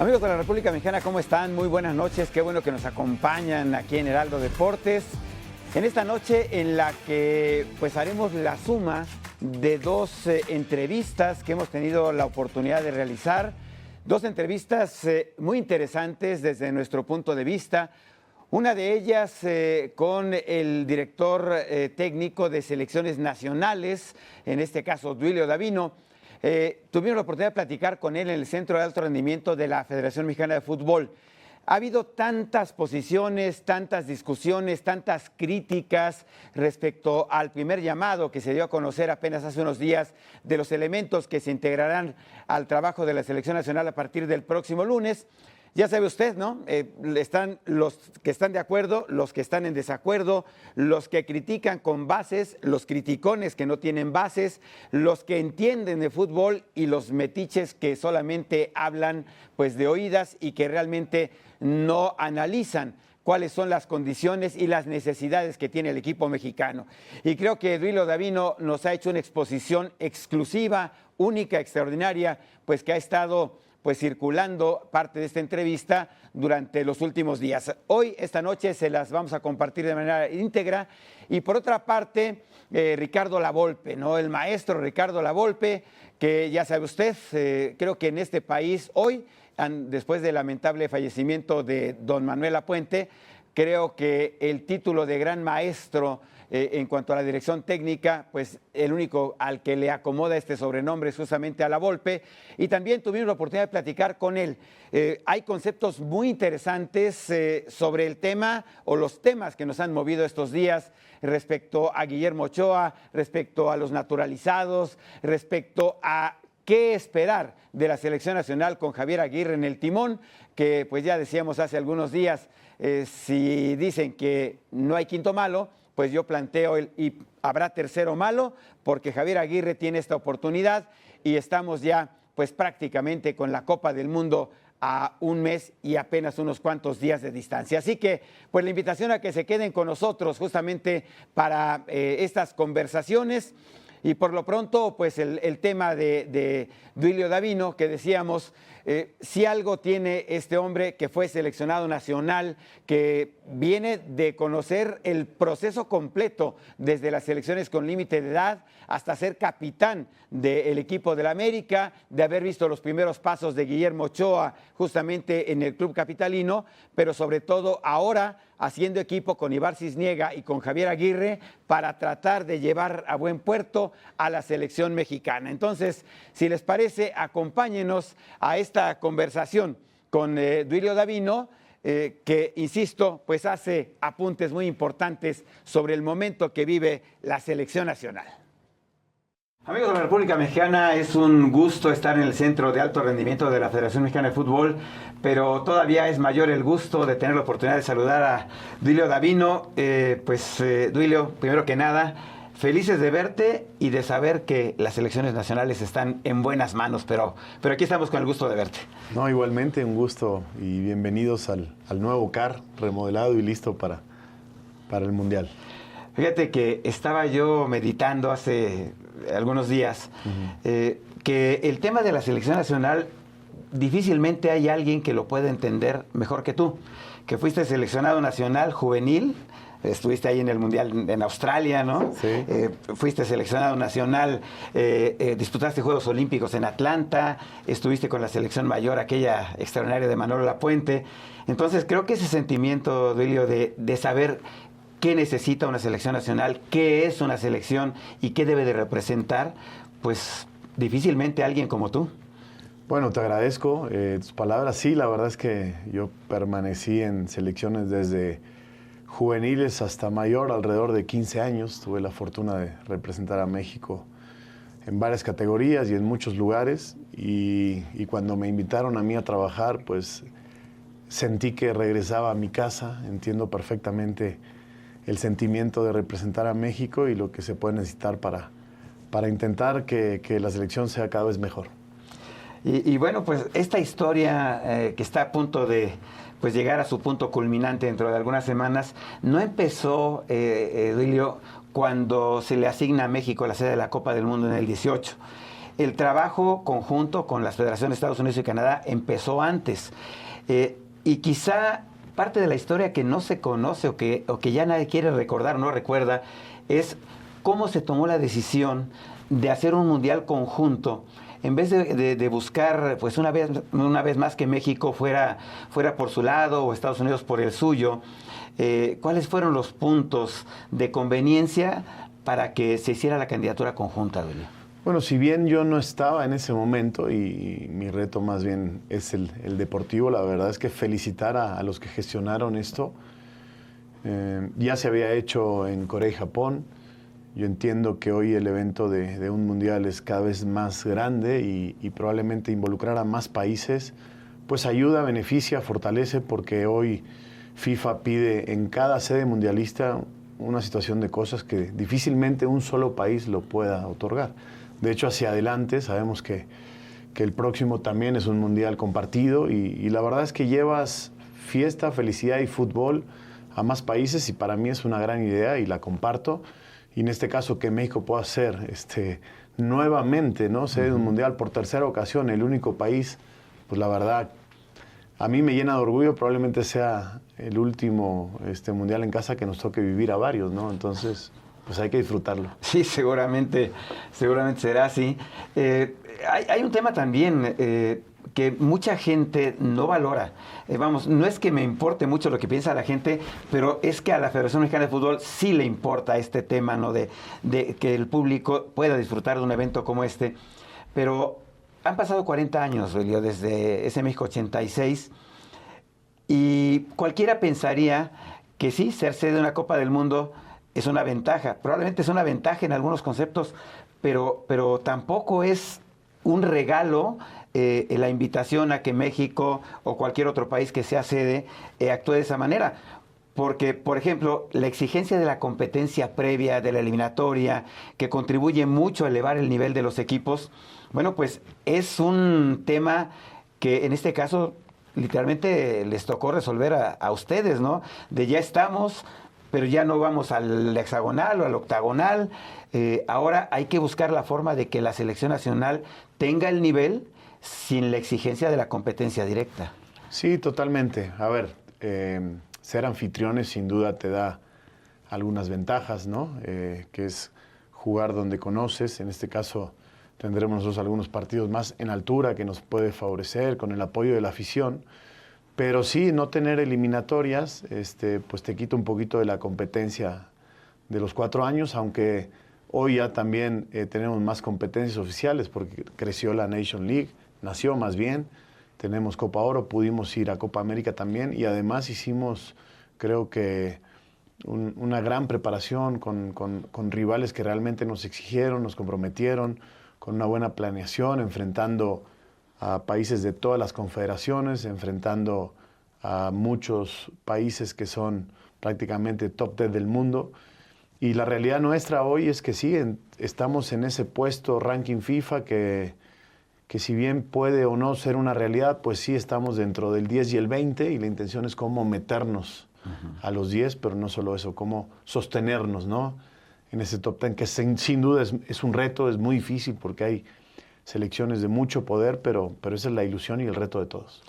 Amigos de la República Mexicana, ¿cómo están? Muy buenas noches, qué bueno que nos acompañan aquí en Heraldo Deportes. En esta noche en la que pues haremos la suma de dos entrevistas que hemos tenido la oportunidad de realizar. Dos entrevistas muy interesantes desde nuestro punto de vista. Una de ellas con el director técnico de selecciones nacionales, en este caso Duilio Davino. Tuvimos la oportunidad de platicar con él en el Centro de Alto Rendimiento de la Federación Mexicana de Fútbol. Ha habido tantas posiciones, tantas discusiones, tantas críticas respecto al primer llamado que se dio a conocer apenas hace unos días de los elementos que se integrarán al trabajo de la Selección Nacional a partir del próximo lunes. Ya sabe usted, ¿no? Están los que están de acuerdo, los que están en desacuerdo, los que critican con bases, los criticones que no tienen bases, los que entienden de fútbol y los metiches que solamente hablan pues de oídas y que realmente no analizan cuáles son las condiciones y las necesidades que tiene el equipo mexicano. Y creo que Duilio Davino nos ha hecho una exposición exclusiva, única, extraordinaria, pues que ha estado pues circulando parte de esta entrevista durante los últimos días. Hoy, esta noche, se las vamos a compartir de manera íntegra. Y por otra parte, Ricardo Lavolpe, ¿no? El maestro Ricardo Lavolpe, que ya sabe usted, creo que en este país hoy, después del lamentable fallecimiento de don Manuel Lapuente, creo que el título de gran maestro en cuanto a la dirección técnica, pues el único al que le acomoda este sobrenombre es justamente a Lavolpe. Y también tuvimos la oportunidad de platicar con él. Hay conceptos muy interesantes sobre el tema o los temas que nos han movido estos días respecto a Guillermo Ochoa, respecto a los naturalizados, respecto a qué esperar de la Selección Nacional con Javier Aguirre en el timón, que pues ya decíamos hace algunos días, si dicen que no hay quinto malo, pues yo planteo y habrá tercero malo, porque Javier Aguirre tiene esta oportunidad y estamos ya pues prácticamente con la Copa del Mundo a un mes y apenas unos cuantos días de distancia. Así que pues la invitación a que se queden con nosotros justamente para estas conversaciones. Y por lo pronto, pues el tema de Duilio Davino, que decíamos, si algo tiene este hombre que fue seleccionado nacional, que viene de conocer el proceso completo desde las selecciones con límite de edad hasta ser capitán del equipo del América, de haber visto los primeros pasos de Guillermo Ochoa justamente en el club capitalino, pero sobre todo ahora haciendo equipo con Ibar Cisniega y con Javier Aguirre para tratar de llevar a buen puerto a la selección mexicana. Entonces, si les parece, acompáñenos a esta conversación con Duilio Davino, que, insisto, pues hace apuntes muy importantes sobre el momento que vive la selección nacional. Amigos de la República Mexicana, es un gusto estar en el Centro de Alto Rendimiento de la Federación Mexicana de Fútbol, pero todavía es mayor el gusto de tener la oportunidad de saludar a Duilio Davino. Duilio, primero que nada, felices de verte y de saber que las selecciones nacionales están en buenas manos, pero aquí estamos con el gusto de verte. No, igualmente un gusto y bienvenidos al nuevo CAR, remodelado y listo para el Mundial. Fíjate que estaba yo meditando hace algunos días que el tema de la selección nacional difícilmente hay alguien que lo pueda entender mejor que tú, que fuiste seleccionado nacional juvenil, estuviste ahí en el Mundial en Australia, ¿no? Sí. Fuiste seleccionado nacional, disputaste Juegos Olímpicos en Atlanta, estuviste con la selección mayor, aquella extraordinaria de Manolo Lapuente. Entonces creo que ese sentimiento, Duilio, de saber qué necesita una selección nacional, qué es una selección y qué debe de representar, pues difícilmente alguien como tú. Bueno, te agradezco tus palabras. Sí, la verdad es que yo permanecí en selecciones desde juveniles hasta mayor, alrededor de 15 años. Tuve la fortuna de representar a México en varias categorías y en muchos lugares. Y cuando me invitaron a mí a trabajar, pues sentí que regresaba a mi casa. Entiendo perfectamente el sentimiento de representar a México y lo que se puede necesitar para intentar que la selección sea cada vez mejor. Y bueno, pues esta historia que está a punto de pues llegar a su punto culminante dentro de algunas semanas, no empezó, Duilio, cuando se le asigna a México la sede de la Copa del Mundo en el 18. el trabajo conjunto con las federaciones de Estados Unidos y Canadá empezó antes. Y quizá parte de la historia que no se conoce o que ya nadie quiere recordar, no recuerda, es cómo se tomó la decisión de hacer un mundial conjunto en vez de buscar, pues una vez más que México fuera por su lado o Estados Unidos por el suyo. ¿Cuáles fueron los puntos de conveniencia para que se hiciera la candidatura conjunta, Duilio? Bueno, si bien yo no estaba en ese momento y mi reto más bien es el deportivo, la verdad es que felicitar a los que gestionaron esto. Ya se había hecho en Corea y Japón. Yo entiendo que hoy el evento de un mundial es cada vez más grande y probablemente involucrar a más países, pues ayuda, beneficia, fortalece, porque hoy FIFA pide en cada sede mundialista una situación de cosas que difícilmente un solo país lo pueda otorgar. De hecho, hacia adelante sabemos que el próximo también es un mundial compartido y la verdad es que llevas fiesta, felicidad y fútbol a más países y para mí es una gran idea y la comparto. Y en este caso que México pueda ser nuevamente, ¿no? Sede de un mundial por tercera ocasión, el único país, pues la verdad, a mí me llena de orgullo, probablemente sea el último mundial en casa que nos toque vivir a varios, ¿no? Entonces, pues hay que disfrutarlo. Sí, seguramente será así. Hay un tema también que mucha gente no valora. No es que me importe mucho lo que piensa la gente, pero es que a la Federación Mexicana de Fútbol sí le importa este tema, ¿no? De que el público pueda disfrutar de un evento como este. Pero han pasado 40 años, Elio, desde ese México 86, y cualquiera pensaría que sí, ser sede de una Copa del Mundo es una ventaja. Probablemente es una ventaja en algunos conceptos, pero tampoco es un regalo la invitación a que México o cualquier otro país que sea sede actúe de esa manera. Porque, por ejemplo, la exigencia de la competencia previa, de la eliminatoria, que contribuye mucho a elevar el nivel de los equipos, bueno, pues es un tema que en este caso literalmente les tocó resolver a ustedes, ¿no? De ya estamos, pero ya no vamos al hexagonal o al octagonal. Ahora hay que buscar la forma de que la selección nacional tenga el nivel sin la exigencia de la competencia directa. Sí, totalmente. A ver, ser anfitriones sin duda te da algunas ventajas, ¿no? Que es jugar donde conoces. En este caso tendremos nosotros algunos partidos más en altura que nos puede favorecer con el apoyo de la afición. Pero sí, no tener eliminatorias, pues te quita un poquito de la competencia de los 4 años, aunque hoy ya también tenemos más competencias oficiales porque creció la Nation League, nació más bien, tenemos Copa Oro, pudimos ir a Copa América también y además hicimos, creo que, una gran preparación con rivales que realmente nos exigieron, nos comprometieron, con una buena planeación, enfrentando a países de todas las confederaciones, enfrentando a muchos países que son prácticamente top 10 del mundo. Y la realidad nuestra hoy es que sí, estamos en ese puesto ranking FIFA que si bien puede o no ser una realidad, pues sí estamos dentro del 10 y el 20 y la intención es cómo meternos a los 10, pero no solo eso, cómo sostenernos, ¿no? En ese top 10 que sin duda es un reto, es muy difícil porque hay selecciones de mucho poder, pero esa es la ilusión y el reto de todos.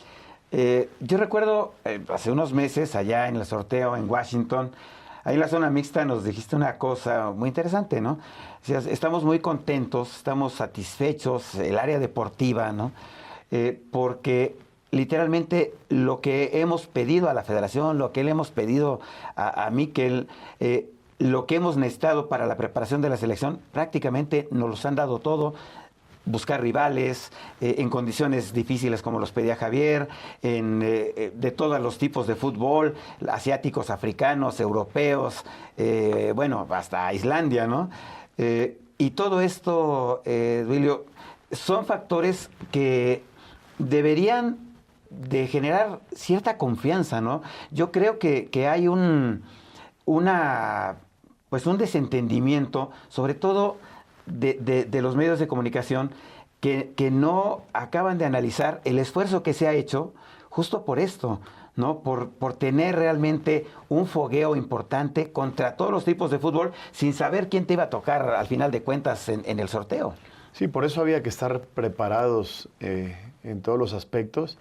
Yo recuerdo hace unos meses allá en el sorteo en Washington, ahí en la zona mixta nos dijiste una cosa muy interesante, ¿no? O sea, estamos muy contentos, estamos satisfechos, el área deportiva, ¿no? Porque literalmente lo que hemos pedido a la federación, lo que le hemos pedido a Mikel, lo que hemos necesitado para la preparación de la selección, prácticamente nos los han dado todo. Buscar rivales en condiciones difíciles como los pedía Javier, de todos los tipos de fútbol, asiáticos, africanos, europeos, bueno, hasta Islandia, ¿no? Y todo esto, Duilio, son factores que deberían de generar cierta confianza, ¿no? Yo creo que hay un desentendimiento, sobre todo de los medios de comunicación que no acaban de analizar el esfuerzo que se ha hecho justo por esto, ¿no? Por tener realmente un fogueo importante contra todos los tipos de fútbol sin saber quién te iba a tocar al final de cuentas en el sorteo. Sí, por eso había que estar preparados en todos los aspectos.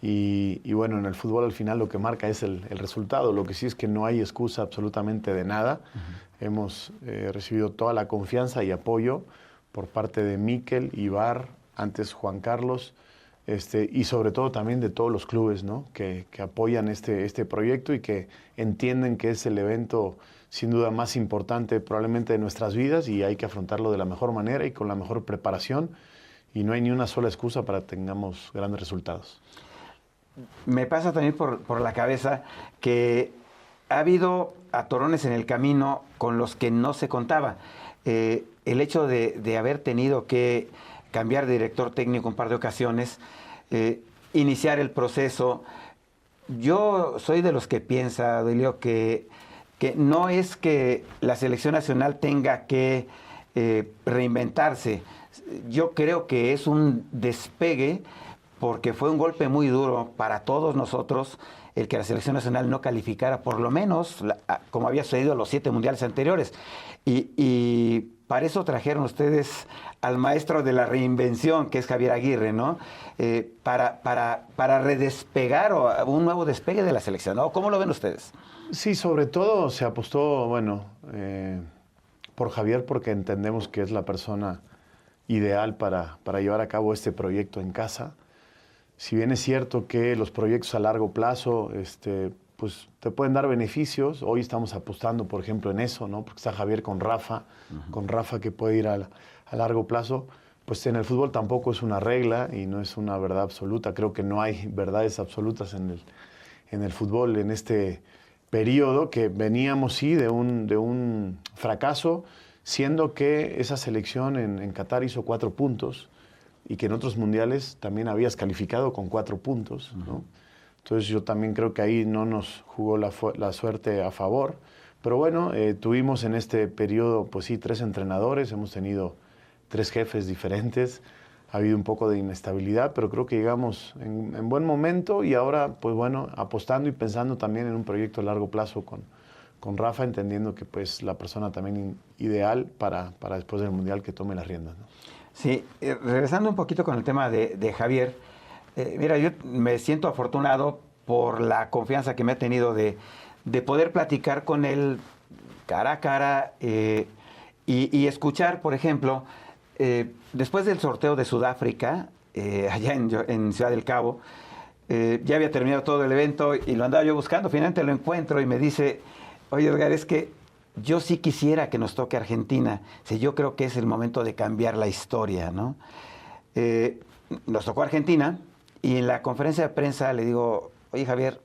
Y bueno, en el fútbol al final lo que marca es el resultado. Lo que sí es que no hay excusa absolutamente de nada. Hemos recibido toda la confianza y apoyo por parte de Mikel, Ibar, antes Juan Carlos, y sobre todo también de todos los clubes, ¿no? que apoyan este proyecto y que entienden que es el evento sin duda más importante probablemente de nuestras vidas y hay que afrontarlo de la mejor manera y con la mejor preparación y no hay ni una sola excusa para que tengamos grandes resultados. Me pasa también por la cabeza que ha habido atorones en el camino con los que no se contaba. El hecho de haber tenido que cambiar de director técnico un par de ocasiones, iniciar el proceso. Yo soy de los que piensa, Duilio, que no es que la selección nacional tenga que reinventarse. Yo creo que es un despegue porque fue un golpe muy duro para todos nosotros el que la selección nacional no calificara por lo menos como había sucedido a los 7 mundiales anteriores. Y para eso trajeron ustedes al maestro de la reinvención, que es Javier Aguirre, ¿no? Para redespegar o un nuevo despegue de la selección, ¿no? ¿Cómo lo ven ustedes? Sí, sobre todo se apostó, bueno, por Javier porque entendemos que es la persona ideal para llevar a cabo este proyecto en casa. Si bien es cierto que los proyectos a largo plazo pues te pueden dar beneficios, hoy estamos apostando, por ejemplo, en eso, ¿no? Porque está Javier con Rafa que puede ir a largo plazo, pues en el fútbol tampoco es una regla y no es una verdad absoluta. Creo que no hay verdades absolutas en el fútbol en este periodo que veníamos, sí, de un fracaso, siendo que esa selección en Qatar hizo 4 puntos, y que en otros mundiales también habías calificado con 4 puntos, ¿no? Entonces yo también creo que ahí no nos jugó la suerte a favor. Pero bueno, tuvimos en este periodo, pues sí, 3 entrenadores, hemos tenido 3 jefes diferentes, ha habido un poco de inestabilidad, pero creo que llegamos en buen momento y ahora, pues bueno, apostando y pensando también en un proyecto a largo plazo con Rafa, entendiendo que pues la persona también ideal para después del Mundial que tome las riendas, ¿no? Sí, regresando un poquito con el tema de Javier, mira, yo me siento afortunado por la confianza que me ha tenido de poder platicar con él cara a cara y escuchar, por ejemplo, después del sorteo de Sudáfrica, allá en Ciudad del Cabo, ya había terminado todo el evento y lo andaba yo buscando, finalmente lo encuentro y me dice, oye Edgar, es que yo sí quisiera que nos toque Argentina. Sí, yo creo que es el momento de cambiar la historia, ¿no? Nos tocó Argentina y en la conferencia de prensa le digo, oye Javier,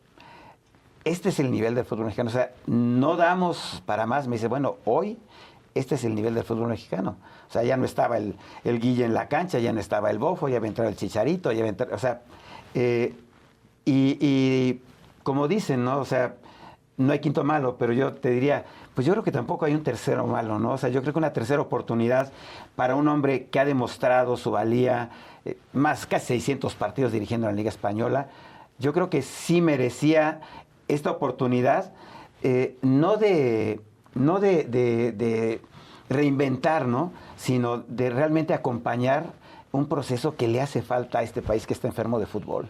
este es el nivel del fútbol mexicano. O sea, no damos para más. Me dice, bueno, hoy este es el nivel del fútbol mexicano. O sea, ya no estaba el Guille en la cancha, ya no estaba el Bofo, ya había entrado el Chicharito, ya había entrado, o sea, y como dicen, ¿no? O sea, no hay quinto malo, pero yo te diría, pues yo creo que tampoco hay un tercero malo, ¿no? O sea, yo creo que una tercera oportunidad para un hombre que ha demostrado su valía, más casi 600 partidos dirigiendo la Liga Española, yo creo que sí merecía esta oportunidad, no de reinventar, ¿no? Sino de realmente acompañar un proceso que le hace falta a este país que está enfermo de fútbol.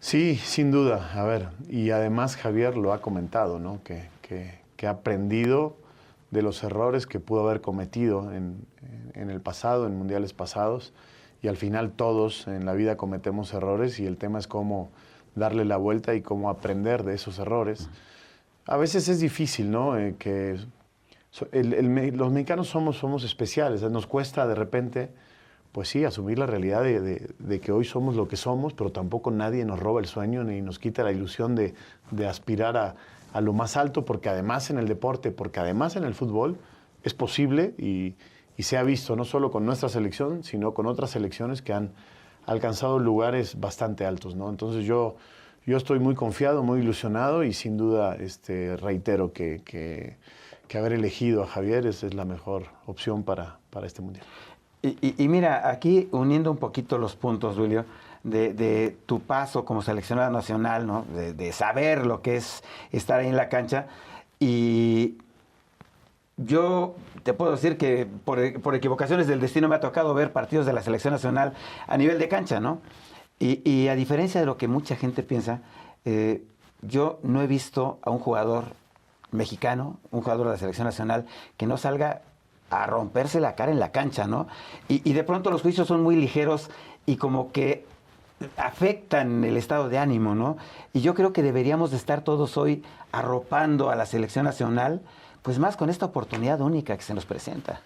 Sí, sin duda. A ver, y además Javier lo ha comentado, ¿no? Que ha aprendido de los errores que pudo haber cometido en el pasado, en mundiales pasados, y al final todos en la vida cometemos errores y el tema es cómo darle la vuelta y cómo aprender de esos errores. A veces es difícil, ¿no? Los mexicanos somos especiales, nos cuesta de repente, pues sí, asumir la realidad de que hoy somos lo que somos, pero tampoco nadie nos roba el sueño ni nos quita la ilusión de aspirar a lo más alto, porque además en el deporte, porque además en el fútbol es posible y se ha visto no solo con nuestra selección, sino con otras selecciones que han alcanzado lugares bastante altos, ¿no? Entonces yo estoy muy confiado, muy ilusionado y sin duda reitero que haber elegido a Javier es la mejor opción para este Mundial. Y mira, aquí uniendo un poquito los puntos, Julio, de tu paso como seleccionado nacional, ¿no? De saber lo que es estar ahí en la cancha y Yo te puedo decir que por equivocaciones del destino me ha tocado ver partidos de la selección nacional a nivel de cancha, ¿no? Y a diferencia de lo que mucha gente piensa, yo no he visto a un jugador mexicano, un jugador de la selección nacional, que no salga a romperse la cara en la cancha, ¿no? Y de pronto los juicios son muy ligeros y como que afectan el estado de ánimo, ¿no? Y yo creo que deberíamos de estar todos hoy arropando a la selección nacional, pues más con esta oportunidad única que se nos presenta.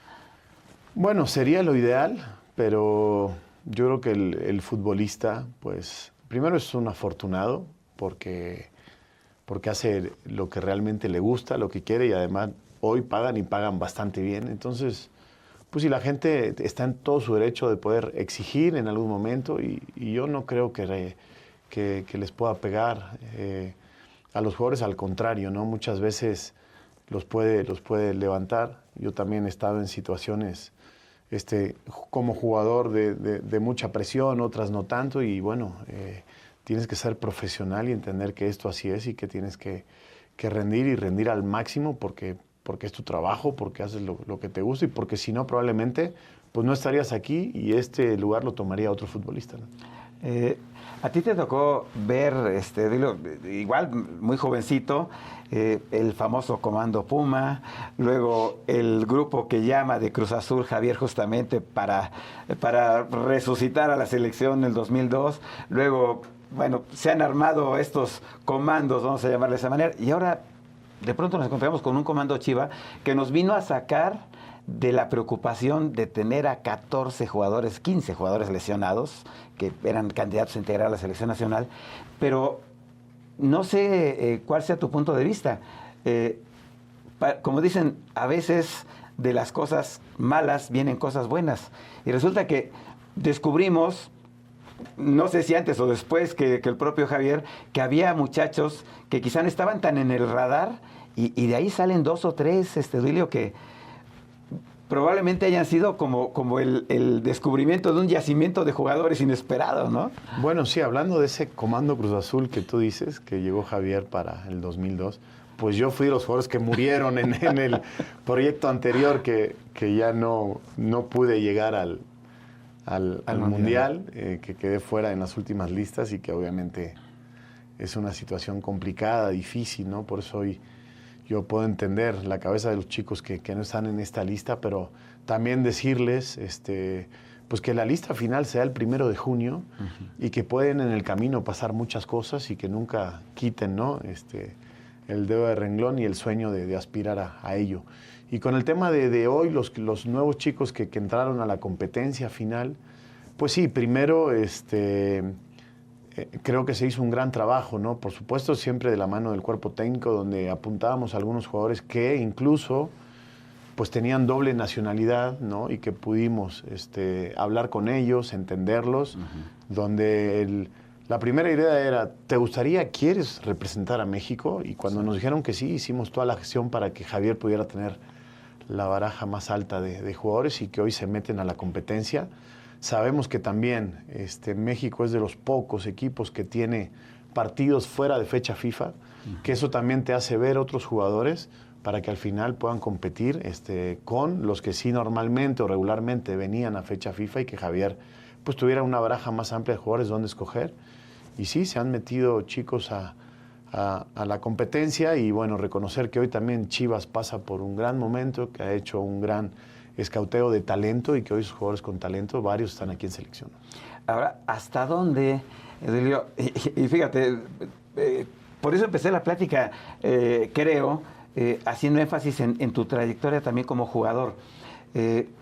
Bueno, sería lo ideal, pero yo creo que el futbolista, pues, primero es un afortunado porque hace lo que realmente le gusta, lo que quiere, y además hoy pagan y pagan bastante bien. Entonces, pues si la gente está en todo su derecho de poder exigir en algún momento, y yo no creo que les pueda pegar a los jugadores, al contrario, ¿no? Muchas veces los puede levantar. Yo también he estado en situaciones como jugador de mucha presión, otras no tanto, y bueno, tienes que ser profesional y entender que esto así es y que tienes que rendir y rendir al máximo porque es tu trabajo, porque haces lo que te gusta, y porque si no, probablemente pues no estarías aquí y este lugar lo tomaría otro futbolista, ¿no? A ti te tocó ver, igual muy jovencito, el famoso Comando Puma, luego el grupo que llama de Cruz Azul Javier justamente para resucitar a la selección en el 2002, luego, bueno, se han armado estos comandos, vamos a llamarle de esa manera, y ahora de pronto nos encontramos con un comando Chiva que nos vino a sacar de la preocupación de tener a 14 jugadores, 15 jugadores lesionados, que eran candidatos a integrar a la selección nacional, pero no sé cuál sea tu punto de vista. Como dicen, a veces de las cosas malas vienen cosas buenas, y resulta que descubrimos, no sé si antes o después que el propio Javier, que había muchachos que quizá no estaban tan en el radar, y de ahí salen 2 o 3, Duilio, que probablemente hayan sido como el descubrimiento de un yacimiento de jugadores inesperados, ¿no? Bueno, sí, hablando de ese Comando Cruz Azul que tú dices, que llegó Javier para el 2002, pues yo fui de los jugadores que murieron en el proyecto anterior, que ya no pude llegar al Mundial, que quedé fuera en las últimas listas, y que obviamente es una situación complicada, difícil, ¿no? Por eso hoy yo puedo entender la cabeza de los chicos que no están en esta lista, pero también decirles pues que la lista final sea el 1 de junio, y que pueden en el camino pasar muchas cosas, y que nunca quiten, ¿no? El dedo de renglón y el sueño de aspirar a ello. Y con el tema de hoy, los nuevos chicos que entraron a la competencia final, pues sí, primero creo que se hizo un gran trabajo, ¿no? Por supuesto, siempre de la mano del cuerpo técnico, donde apuntábamos a algunos jugadores que incluso pues tenían doble nacionalidad, ¿no? Y que pudimos hablar con ellos, entenderlos, donde la primera idea era, ¿quieres representar a México? Y cuando nos dijeron que sí, hicimos toda la gestión para que Javier pudiera tener la baraja más alta de jugadores, y que hoy se meten a la competencia. Sabemos que también México es de los pocos equipos que tiene partidos fuera de fecha FIFA, que eso también te hace ver otros jugadores para que al final puedan competir con los que sí normalmente o regularmente venían a fecha FIFA, y que Javier pues tuviera una baraja más amplia de jugadores donde escoger. Y sí, se han metido chicos a la competencia, y bueno, reconocer que hoy también Chivas pasa por un gran momento, que ha hecho un gran escauteo de talento, y que hoy sus jugadores con talento, varios están aquí en selección. Ahora, ¿hasta dónde, Edilio? Y fíjate, por eso empecé la plática, creo, haciendo énfasis en tu trayectoria también como jugador.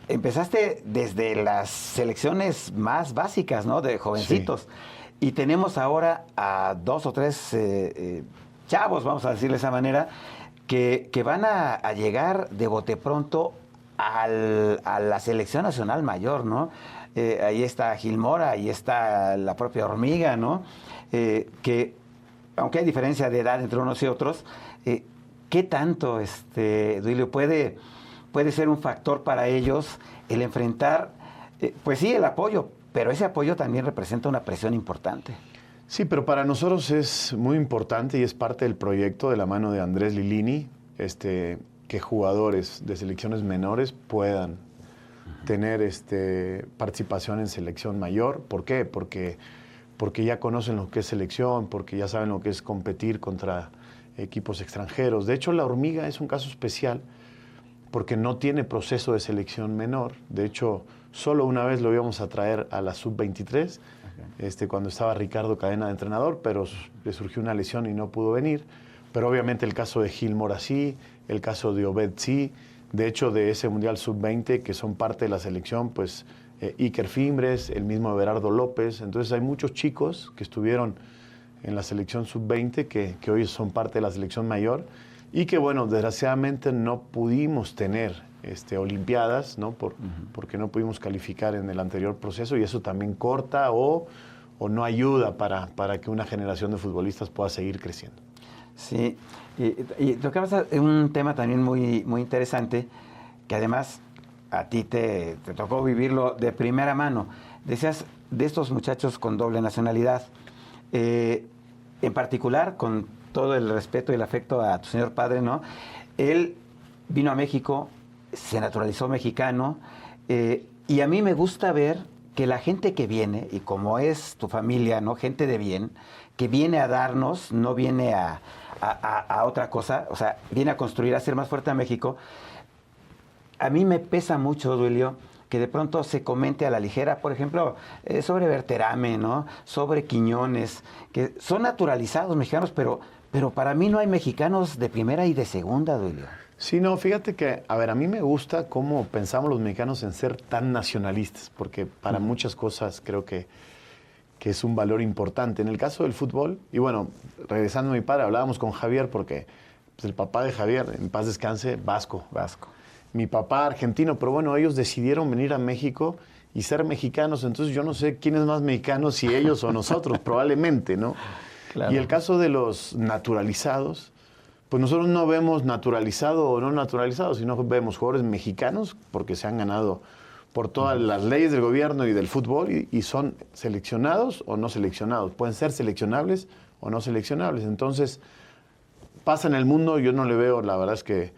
Empezaste desde las selecciones más básicas, ¿no? De jovencitos. Sí. Y tenemos ahora a 2 o 3 chavos, vamos a decirle de esa manera, que van a llegar de bote pronto a la selección nacional mayor, ¿no? Ahí está Gil Mora, ahí está la propia Hormiga, ¿no? Que, aunque hay diferencia de edad entre unos y otros, ¿qué tanto, Duilio, puede ser un factor para ellos el enfrentar, pues sí, el apoyo, pero ese apoyo también representa una presión importante? Sí, pero para nosotros es muy importante, y es parte del proyecto de la mano de Andrés Lilini, que jugadores de selecciones menores puedan tener participación en selección mayor. ¿Por qué? Porque ya conocen lo que es selección, porque ya saben lo que es competir contra equipos extranjeros. De hecho, la Hormiga es un caso especial porque no tiene proceso de selección menor. De hecho, solo una vez lo íbamos a traer a la sub-23, cuando estaba Ricardo Cadena de entrenador, pero le surgió una lesión y no pudo venir. Pero obviamente el caso de Gil Mora sí, el caso de Obed sí. De hecho, de ese Mundial Sub-20, que son parte de la selección, pues Iker Fimbres, el mismo Everardo López. Entonces hay muchos chicos que estuvieron en la selección Sub-20 que hoy son parte de la selección mayor y que, bueno, desgraciadamente no pudimos tener Olimpiadas, ¿no? Porque no pudimos calificar en el anterior proceso y eso también corta o no ayuda para que una generación de futbolistas pueda seguir creciendo. Sí, y tocabas un tema también muy, muy interesante, que además a ti te tocó vivirlo de primera mano. Decías de estos muchachos con doble nacionalidad, en particular, con todo el respeto y el afecto a tu señor padre, ¿no? Él vino a México, se naturalizó mexicano, y a mí me gusta ver que la gente que viene, y como es tu familia, ¿no? Gente de bien, que viene a darnos, no viene a otra cosa, o sea, viene a construir, a hacer más fuerte a México. A mí me pesa mucho, Duilio, que de pronto se comente a la ligera, por ejemplo, sobre Berterame, ¿no? Sobre Quiñones, que son naturalizados mexicanos, pero para mí no hay mexicanos de primera y de segunda, Duilio. Sí, no, fíjate que, a ver, a mí me gusta cómo pensamos los mexicanos en ser tan nacionalistas, porque para muchas cosas creo que es un valor importante. En el caso del fútbol, y bueno, regresando a mi padre, hablábamos con Javier, porque pues, el papá de Javier, en paz descanse, vasco. Mi papá argentino, pero bueno, ellos decidieron venir a México y ser mexicanos, entonces yo no sé quién es más mexicano, si ellos o nosotros, probablemente, ¿no? Claro. Y el caso de los naturalizados, pues nosotros no vemos naturalizado o no naturalizado, sino vemos jugadores mexicanos, porque se han ganado por todas las leyes del gobierno y del fútbol y son seleccionados o no seleccionados. Pueden ser seleccionables o no seleccionables. Entonces, pasa en el mundo, yo no le veo, la verdad es que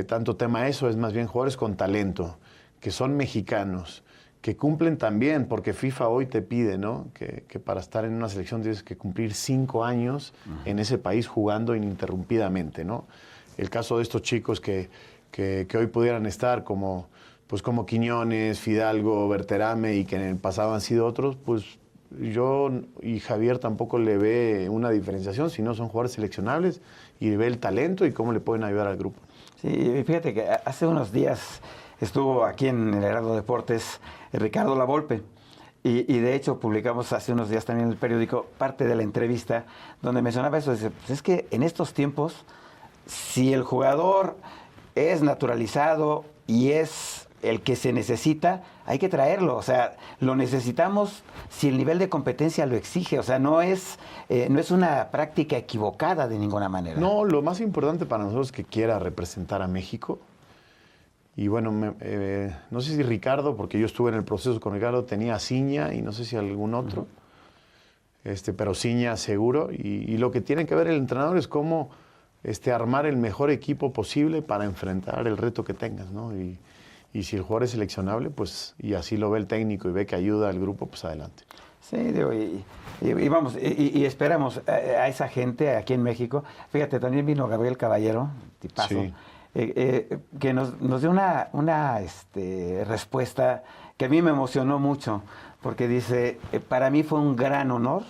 tanto tema a eso, es más bien jugadores con talento, que son mexicanos, que cumplen también, porque FIFA hoy te pide, ¿no? Que para estar en una selección tienes que cumplir 5 años en ese país jugando ininterrumpidamente, ¿no? El caso de estos chicos que hoy pudieran estar como Quiñones, Fidalgo, Berterame y que en el pasado han sido otros, pues yo y Javier tampoco le ve una diferenciación, sino son jugadores seleccionables y ve el talento y cómo le pueden ayudar al grupo. Sí, fíjate que hace unos días estuvo aquí en el Heraldo Deportes Ricardo Lavolpe y de hecho publicamos hace unos días también en el periódico parte de la entrevista donde mencionaba eso. Dice, pues es que en estos tiempos, si el jugador es naturalizado y es el que se necesita, hay que traerlo. O sea, lo necesitamos si el nivel de competencia lo exige. O sea, no es una práctica equivocada de ninguna manera. No, lo más importante para nosotros es que quiera representar a México. Y bueno, no sé si Ricardo, porque yo estuve en el proceso con Ricardo, tenía a Ciña y no sé si algún otro, pero Ciña seguro. Y lo que tiene que ver el entrenador es cómo armar el mejor equipo posible para enfrentar el reto que tengas, ¿no? Y si el jugador es seleccionable, pues, y así lo ve el técnico y ve que ayuda al grupo, pues adelante. Sí, digo, y vamos, y esperamos a esa gente aquí en México. Fíjate, también vino Gabriel Caballero, tipazo, sí. Que nos dio una respuesta que a mí me emocionó mucho, porque dice, para mí fue un gran honor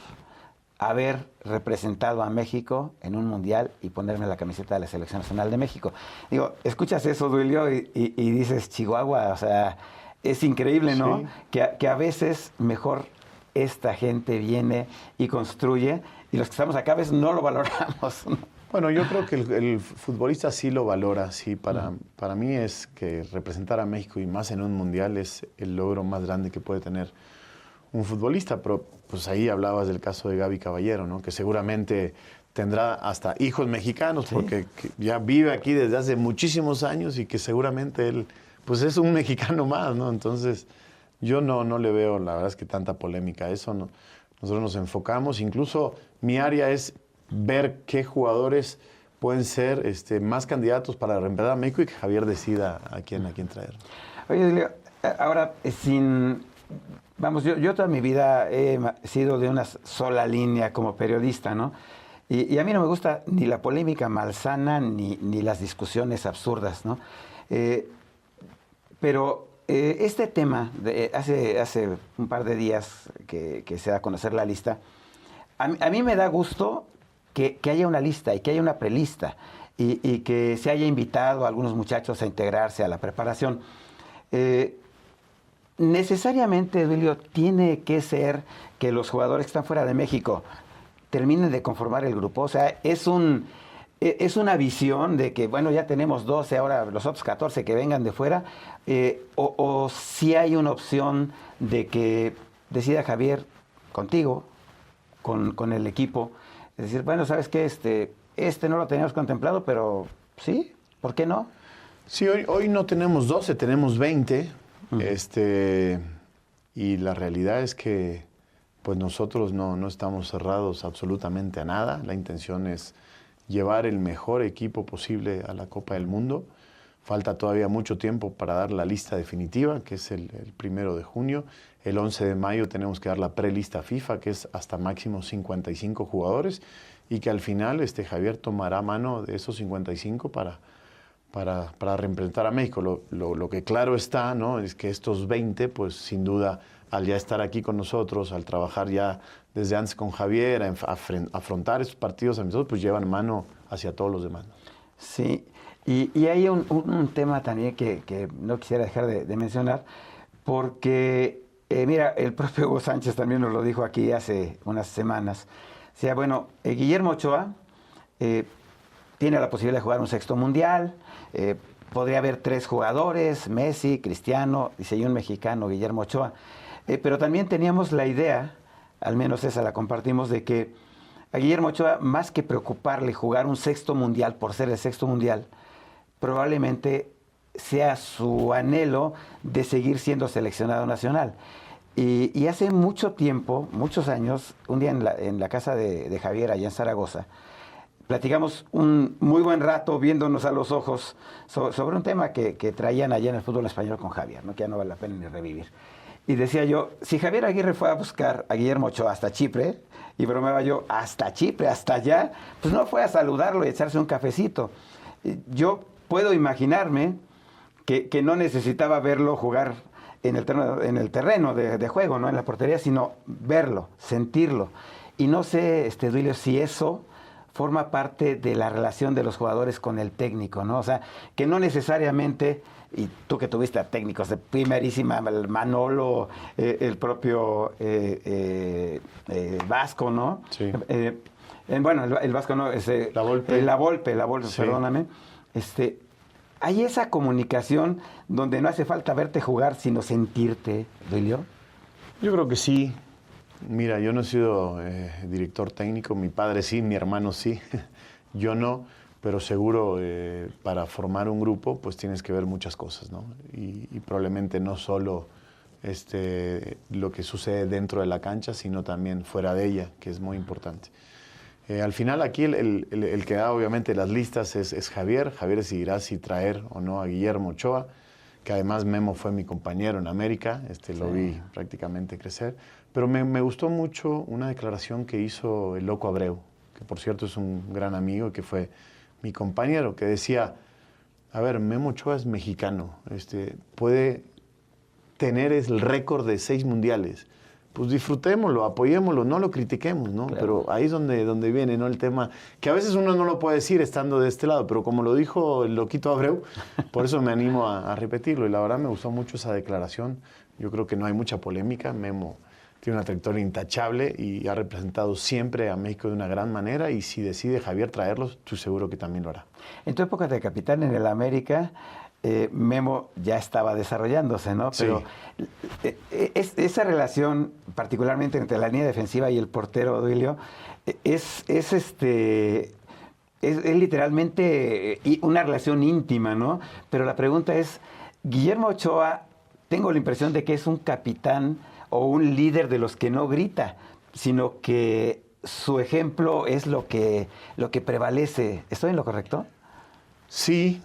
haber representado a México en un mundial y ponerme la camiseta de la Selección Nacional de México. Digo, escuchas eso, Duilio, y dices, Chihuahua, o sea, es increíble, ¿no? Sí. Que a veces mejor esta gente viene y construye, y los que estamos acá a veces no lo valoramos, ¿no? Bueno, yo creo que el futbolista sí lo valora, sí. Para mí es que representar a México y más en un mundial es el logro más grande que puede tener un futbolista, pero pues ahí hablabas del caso de Gaby Caballero, ¿no? Que seguramente tendrá hasta hijos mexicanos, sí, porque ya vive aquí desde hace muchísimos años y que seguramente él pues es un mexicano más, ¿no? Entonces yo no le veo, la verdad es que tanta polémica a eso, ¿no? Nosotros nos enfocamos, incluso mi área es ver qué jugadores pueden ser más candidatos para reemplazar a México y que Javier decida a quién traer. Oye, Leo, ahora, yo toda mi vida he sido de una sola línea como periodista, ¿no? Y a mí no me gusta ni la polémica malsana ni las discusiones absurdas, ¿no? Pero este tema, hace un par de días que se da a conocer la lista, a mí me da gusto que haya una lista y que haya una prelista y que se haya invitado a algunos muchachos a integrarse a la preparación. Necesariamente, Eduilio, tiene que ser que los jugadores que están fuera de México terminen de conformar el grupo. O sea, es una visión de que, bueno, ya tenemos 12, ahora los otros 14 que vengan de fuera, o si hay una opción de que decida Javier contigo, con el equipo, es decir, bueno, ¿sabes qué? Este no lo teníamos contemplado, pero sí, ¿por qué no? Sí, hoy no tenemos 12, tenemos 20. Y la realidad es que pues nosotros no estamos cerrados absolutamente a nada. La intención es llevar el mejor equipo posible a la Copa del Mundo. Falta todavía mucho tiempo para dar la lista definitiva, que es el 1 de junio. El 11 de mayo tenemos que dar la prelista FIFA, que es hasta máximo 55 jugadores, y que al final Javier tomará mano de esos 55 para representar a México. Lo que claro está, ¿no?, es que estos 20, pues sin duda, al ya estar aquí con nosotros, al trabajar ya desde antes con Javier, a afrontar esos partidos amistosos, pues llevan mano hacia todos los demás, ¿no? Sí, y hay un tema también que no quisiera dejar de mencionar, porque, mira, el propio Hugo Sánchez también nos lo dijo aquí hace unas semanas. O sea, bueno, Guillermo Ochoa tiene la posibilidad de jugar un sexto mundial. Podría haber 3 jugadores, Messi, Cristiano, y un mexicano, Guillermo Ochoa. Pero también teníamos la idea, al menos esa la compartimos, de que a Guillermo Ochoa, más que preocuparle jugar un sexto mundial por ser el sexto mundial, probablemente sea su anhelo de seguir siendo seleccionado nacional. Y hace mucho tiempo, muchos años, un día en la casa de Javier, allá en Zaragoza, platicamos un muy buen rato viéndonos a los ojos sobre un tema que traían allá en el fútbol español con Javier, ¿no?, que ya no vale la pena ni revivir. Y decía yo, si Javier Aguirre fue a buscar a Guillermo Ochoa hasta Chipre, y bromeaba yo, hasta Chipre, hasta allá, pues no fue a saludarlo y echarse un cafecito. Yo puedo imaginarme que no necesitaba verlo jugar en el terreno de juego, no en la portería, sino verlo, sentirlo. Y no sé, Duilio, si eso forma parte de la relación de los jugadores con el técnico, ¿no? O sea, que no necesariamente, y tú que tuviste a técnicos de primerísima, el Manolo, el propio Vasco, ¿no? Sí. Bueno, el Vasco no, La Volpe. La Volpe, sí. Perdóname. ¿Hay esa comunicación donde no hace falta verte jugar, sino sentirte, Duilio? Yo creo que sí. Mira, yo no he sido director técnico, mi padre sí, mi hermano sí, yo no, pero seguro para formar un grupo pues tienes que ver muchas cosas, ¿no? Y probablemente no solo lo que sucede dentro de la cancha, sino también fuera de ella, que es muy importante. Al final aquí el que da obviamente las listas es Javier. Javier decidirá si traer o no a Guillermo Ochoa, que además Memo fue mi compañero en América, lo vi prácticamente crecer. Pero me gustó mucho una declaración que hizo el Loco Abreu, que por cierto es un gran amigo, que fue mi compañero, que decía, a ver, Memo Ochoa es mexicano, puede tener el récord de 6 mundiales. Pues disfrutémoslo, apoyémoslo, no lo critiquemos, ¿no? Claro. Pero ahí es donde viene, ¿no?, el tema, que a veces uno no lo puede decir estando de este lado, pero como lo dijo el Loquito Abreu, por eso me animo a repetirlo. Y la verdad me gustó mucho esa declaración. Yo creo que no hay mucha polémica. Memo tiene una trayectoria intachable y ha representado siempre a México de una gran manera, y si decide Javier traerlos, estoy seguro que también lo hará. En tu época de capitán en el América, Memo ya estaba desarrollándose, ¿no? Pero sí, esa relación, particularmente entre la línea defensiva y el portero, Duilio, es literalmente una relación íntima, ¿no? Pero la pregunta es, Guillermo Ochoa, tengo la impresión de que es un capitán o un líder de los que no grita, sino que su ejemplo es lo que prevalece. ¿Estoy en lo correcto? Sí,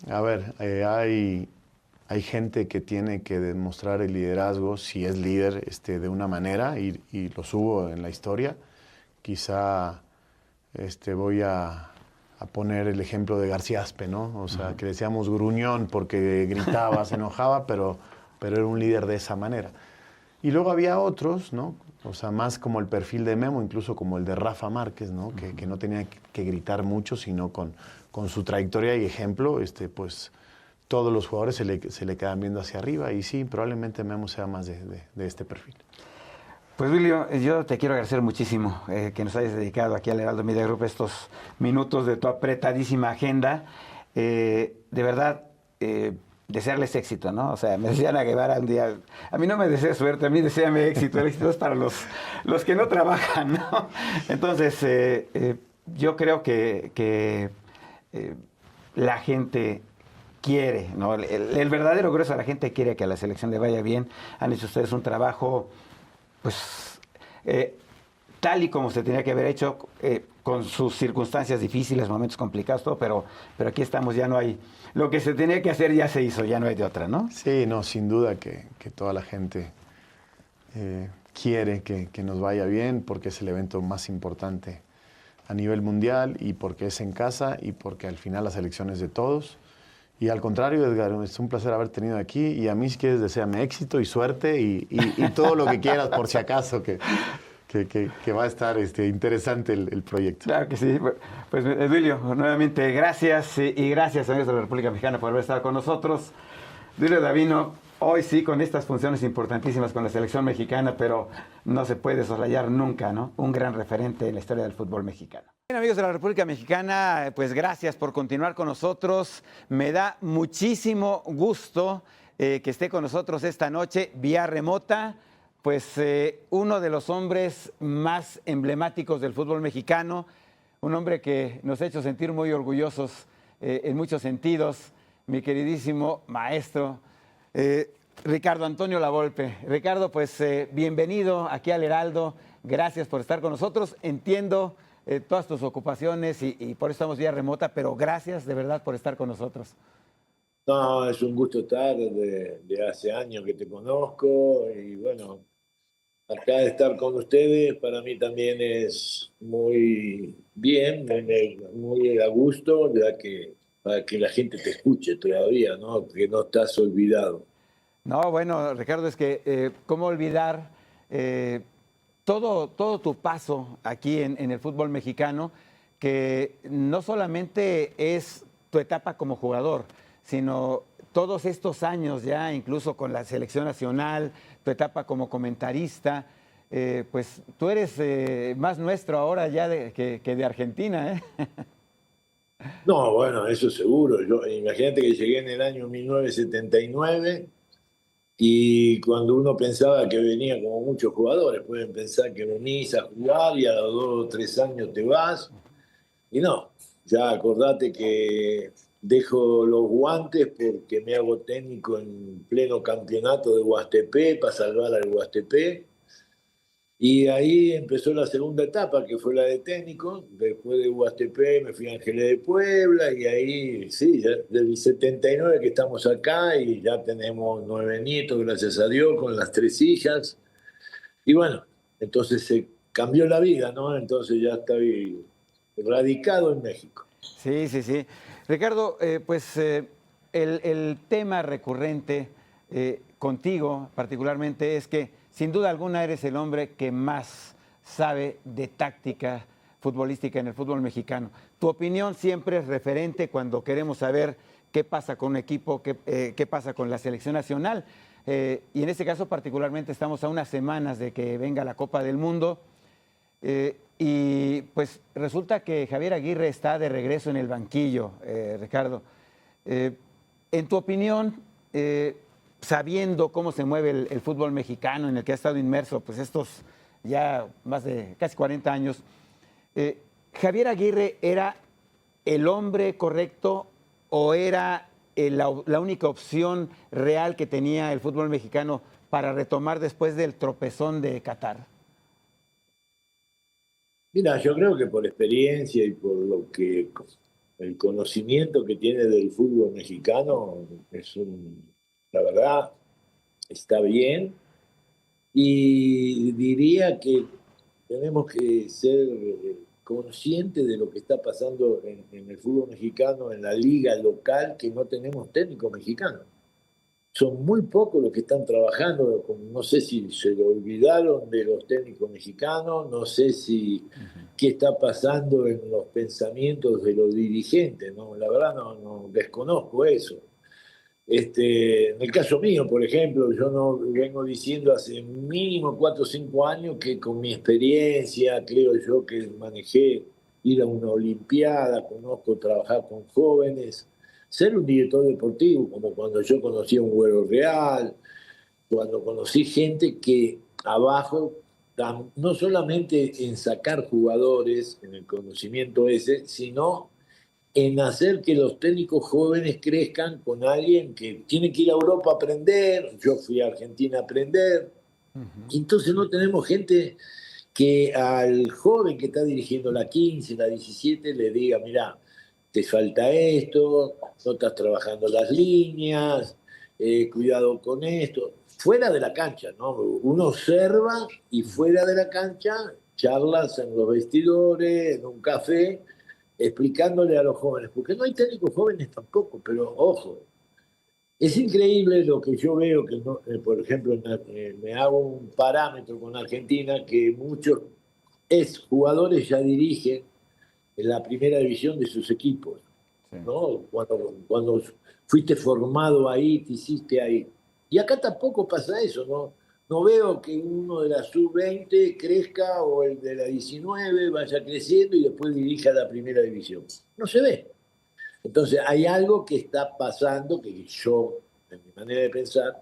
a ver, hay gente que tiene que demostrar el liderazgo, si es líder, de una manera, y los hubo en la historia. Quizá voy a poner el ejemplo de García Aspe, ¿no? O sea, que decíamos gruñón porque gritaba, se enojaba, pero era un líder de esa manera. Y luego había otros, ¿no? O sea, más como el perfil de Memo, incluso como el de Rafa Márquez, ¿no? Que no tenía que gritar mucho, sino con su trayectoria y ejemplo, pues todos los jugadores se le quedan viendo hacia arriba. Y sí, probablemente Memo sea más de este perfil. Pues, William, yo te quiero agradecer muchísimo que nos hayas dedicado aquí al Heraldo Media Group estos minutos de tu apretadísima agenda. De verdad, desearles éxito, ¿no? O sea, me decían a Guevara un día, a mí no me desees suerte, a mí deséame éxito. El éxito es para los que no trabajan, ¿no? Entonces, yo creo que la gente quiere, ¿no? El verdadero grueso de la gente quiere que a la selección le vaya bien. Han hecho ustedes un trabajo, pues, tal y como se tenía que haber hecho, con sus circunstancias difíciles, momentos complicados, todo, pero aquí estamos, ya no hay... Lo que se tenía que hacer ya se hizo, ya no hay de otra, ¿no? Sí, no, sin duda que toda la gente quiere que nos vaya bien, porque es el evento más importante a nivel mundial y porque es en casa y porque al final la selección es de todos. Y al contrario, Edgar, es un placer haber tenido aquí, y a mí, si quieres, deséame éxito y suerte y todo lo que quieras, por si acaso, que va a estar interesante el proyecto. Claro que sí. Pues, Edwilio, nuevamente gracias, y gracias, amigos de la República Mexicana, por haber estado con nosotros. Edwilio Davino, hoy sí, con estas funciones importantísimas con la selección mexicana, pero no se puede soslayar nunca, ¿no? Un gran referente en la historia del fútbol mexicano. Bien, amigos de la República Mexicana, pues gracias por continuar con nosotros. Me da muchísimo gusto que esté con nosotros esta noche vía remota, pues uno de los hombres más emblemáticos del fútbol mexicano, un hombre que nos ha hecho sentir muy orgullosos en muchos sentidos, mi queridísimo maestro, Ricardo Antonio Lavolpe. Ricardo, pues bienvenido aquí al Heraldo, gracias por estar con nosotros. Entiendo todas tus ocupaciones y por eso estamos vía remota, pero gracias de verdad por estar con nosotros. No, es un gusto estar de hace años que te conozco, y bueno, acá estar con ustedes para mí también es muy bien, muy a gusto, ya que para que la gente te escuche todavía, ¿no? Que no estás olvidado. No, bueno, Ricardo, es que cómo olvidar todo tu paso aquí en el fútbol mexicano, que no solamente es tu etapa como jugador, sino todos estos años ya, incluso con la selección nacional, tu etapa como comentarista, pues tú eres más nuestro ahora ya que de Argentina, ¿eh? No, bueno, eso seguro. Imagínate que llegué en el año 1979, y cuando uno pensaba que venía, como muchos jugadores pueden pensar que venís a jugar y a los 2 o 3 años te vas. Y no, ya acordate que dejo los guantes porque me hago técnico en pleno campeonato de Huastepé para salvar al Huastepé. Y ahí empezó la segunda etapa, que fue la de técnico. Después de Huastepé me fui a Ángeles de Puebla, y ahí, sí, ya del 79 que estamos acá, y ya tenemos 9 nietos, gracias a Dios, con las 3 hijas. Y bueno, entonces se cambió la vida, ¿no? Entonces ya estoy radicado en México. Sí, sí, sí. Ricardo, pues el tema recurrente contigo particularmente es que sin duda alguna eres el hombre que más sabe de táctica futbolística en el fútbol mexicano. Tu opinión siempre es referente cuando queremos saber qué pasa con un equipo, qué pasa con la selección nacional. Y en este caso particularmente estamos a unas semanas de que venga la Copa del Mundo. Y pues resulta que Javier Aguirre está de regreso en el banquillo, Ricardo. En tu opinión, sabiendo cómo se mueve el fútbol mexicano, en el que ha estado inmerso pues estos ya más de casi 40 años, ¿Javier Aguirre era el hombre correcto o era la única opción real que tenía el fútbol mexicano para retomar después del tropezón de Qatar? Mira, yo creo que por experiencia y por lo que el conocimiento que tiene del fútbol mexicano, la verdad, está bien. Y diría que tenemos que ser conscientes de lo que está pasando en el fútbol mexicano, en la liga local, que no tenemos técnico mexicano. Son muy pocos los que están trabajando, no sé si se lo olvidaron de los técnicos mexicanos, no sé si qué está pasando en los pensamientos de los dirigentes, ¿no? La verdad no desconozco eso. En el caso mío, por ejemplo, yo no vengo diciendo hace mínimo 4 o 5 años que con mi experiencia, creo yo que manejé ir a una olimpiada, conozco trabajar con jóvenes, ser un director deportivo, como cuando yo conocí a un Güero Real, cuando conocí gente que abajo, no solamente en sacar jugadores, en el conocimiento ese, sino en hacer que los técnicos jóvenes crezcan con alguien que tiene que ir a Europa a aprender. Yo fui a Argentina a aprender. Y entonces no tenemos gente que al joven que está dirigiendo la 15, la 17, le diga, mira, te falta esto, no estás trabajando las líneas, cuidado con esto. Fuera de la cancha, ¿no? Uno observa y fuera de la cancha, charlas en los vestidores, en un café, explicándole a los jóvenes, porque no hay técnicos jóvenes tampoco, pero ojo, es increíble lo que yo veo, que por ejemplo, me hago un parámetro con Argentina, que muchos exjugadores ya dirigen en la primera división de sus equipos, Sí. ¿no? Cuando fuiste formado ahí, te hiciste ahí. Y acá tampoco pasa eso, ¿no? No veo que uno de la sub-20 crezca o el de la 19 vaya creciendo y después dirija la primera división. No se ve. Entonces hay algo que está pasando que yo, en mi manera de pensar,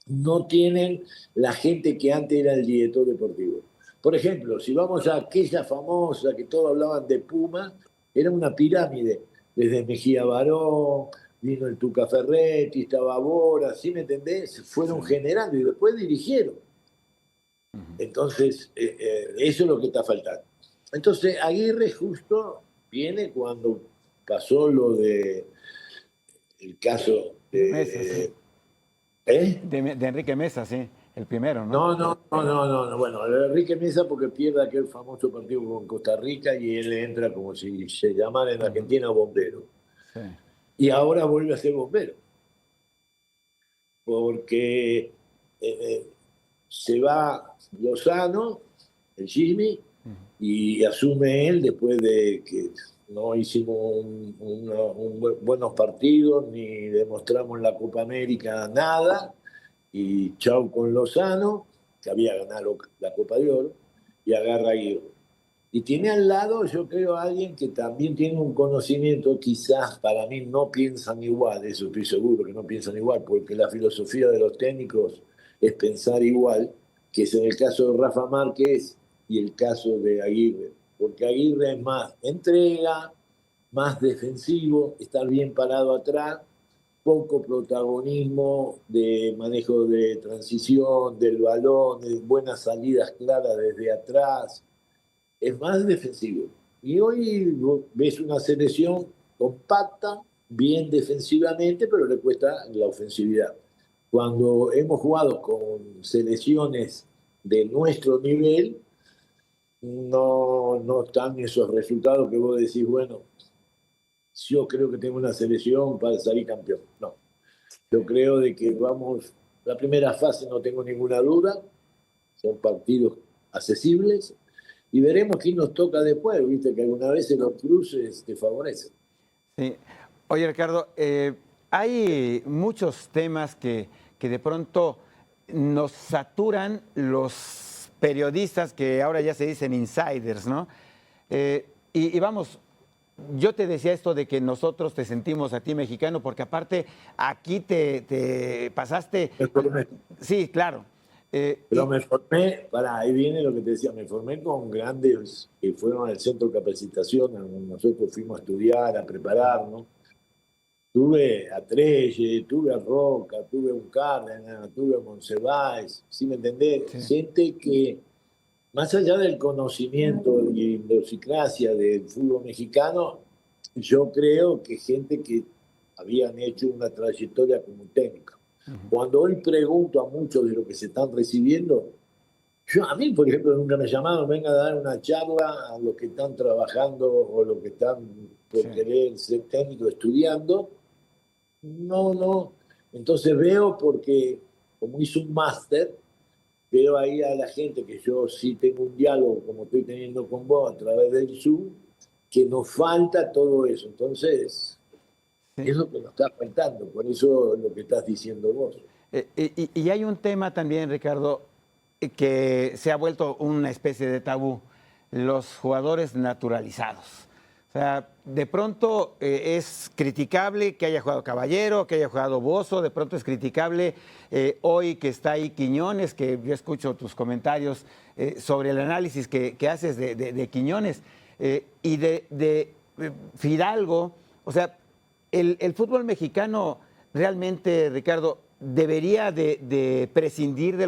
no tienen la gente que antes era el director deportivo. Por ejemplo, si vamos a aquella famosa que todos hablaban de Puma, era una pirámide. Desde Mejía Barón, vino el Tuca Ferretti, estaba Bora, ¿sí me entendés? Se fueron generando y después dirigieron. Entonces, eso es lo que está faltando. Entonces, Aguirre justo viene cuando pasó lo de el caso Mesa, sí. de... ¿Eh? De Enrique Mesa, sí, el primero, ¿no? No. Bueno, lo de Enrique Mesa porque pierde aquel famoso partido con Costa Rica y él entra como si se llamara en Argentina bombero. Sí. Y ahora vuelve a ser bombero. Porque se va Lozano, el Jimmy, y asume él después de que no hicimos buenos partidos ni demostramos en la Copa América nada, y chau con Lozano, que había ganado la Copa de Oro, y agarra a Aguirre. Y tiene al lado, yo creo, a alguien que también tiene un conocimiento, quizás para mí no piensan igual, eso estoy seguro que no piensan igual, porque la filosofía de los técnicos es pensar igual, que es en el caso de Rafa Márquez y el caso de Aguirre. Porque Aguirre es más entrega, más defensivo, estar bien parado atrás, poco protagonismo de manejo de transición, del balón, de buenas salidas claras desde atrás, es más defensivo. Y hoy ves una selección compacta, bien defensivamente, pero le cuesta la ofensividad. Cuando hemos jugado con selecciones de nuestro nivel, no están esos resultados que vos decís, bueno, yo creo que tengo una selección para salir campeón. No, yo creo de que vamos, la primera fase no tengo ninguna duda, son partidos accesibles, y veremos quién nos toca después, viste que alguna vez los cruces te favorecen. Sí. Oye, Ricardo, hay muchos temas que de pronto nos saturan los periodistas que ahora ya se dicen insiders, ¿no? Y vamos, yo te decía esto de que nosotros te sentimos a ti mexicano, porque aparte aquí te pasaste. Me formé. Sí, claro. Pero me formé, ahí viene lo que te decía, me formé con grandes que fueron al centro de capacitación, donde nosotros fuimos a estudiar, a prepararnos. Tuve a Trelle, tuve a Roca, tuve a un Cárdenas, tuve a Monsiváis, ¿sí me entendés? Sí. Gente que más allá del conocimiento y idiosincrasia del fútbol mexicano, yo creo que gente que habían hecho una trayectoria como técnica. Cuando hoy pregunto a muchos de los que se están recibiendo, a mí, por ejemplo, nunca me llamaron, venga a dar una charla a los que están trabajando o los que están por querer ser técnico estudiando. No, no. Entonces veo porque, como hice un máster, veo ahí a la gente que yo sí tengo un diálogo como estoy teniendo con vos a través del Zoom, que nos falta todo eso. Entonces, Sí. es lo que nos está faltando, por eso lo que estás diciendo vos. Y hay un tema también, Ricardo, que se ha vuelto una especie de tabú, los jugadores naturalizados. O sea, de pronto es criticable que haya jugado Caballero, que haya jugado Bozzo, de pronto es criticable hoy que está ahí Quiñones, que yo escucho tus comentarios sobre el análisis que haces de Quiñones y de Fidalgo. O sea, el fútbol mexicano realmente, Ricardo, debería de prescindir de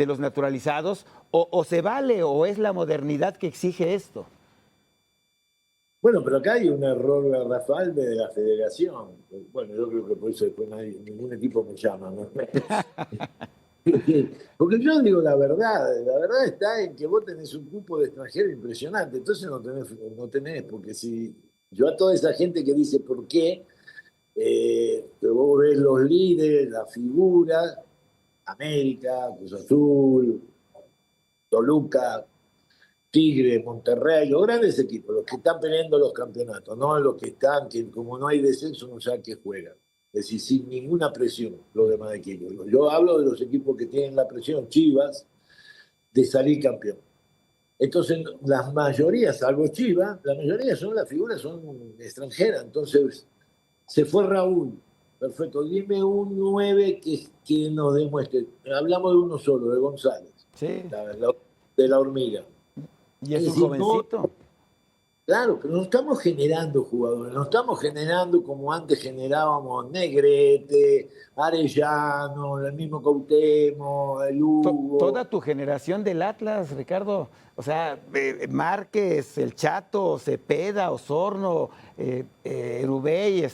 los naturalizados o se vale o es la modernidad que exige esto. Bueno, pero acá hay un error garrafal de la federación. Bueno, yo creo que por eso después ningún equipo me llama, ¿no? Porque yo digo la verdad está en que vos tenés un cupo de extranjeros impresionante, entonces no tenés, porque si yo a toda esa gente que dice por qué, pero vos ves los líderes, las figuras, América, Cruz Azul, Toluca, Tigre, Monterrey, los grandes equipos, los que están peleando los campeonatos, no los que están, que como no hay descenso, no saben qué juegan. Es decir, sin ninguna presión los demás equipos. Yo hablo de los equipos que tienen la presión, Chivas, de salir campeón. Entonces, las mayorías, salvo Chivas, la mayoría son las figuras, son extranjeras. Entonces, se fue Raúl. Perfecto, dime un 9 que nos demuestre. Hablamos de uno solo, de González, Sí, de la hormiga. y es Es un decir, no, jovencito. claro, pero no estamos generando jugadores, no estamos generando como antes generábamos Negrete, Arellano, el mismo Cuauhtémoc, el Toda Hugo. tu generación del Atlas, Ricardo, o sea, Márquez, El Chato, Cepeda, Osorno, Erubey,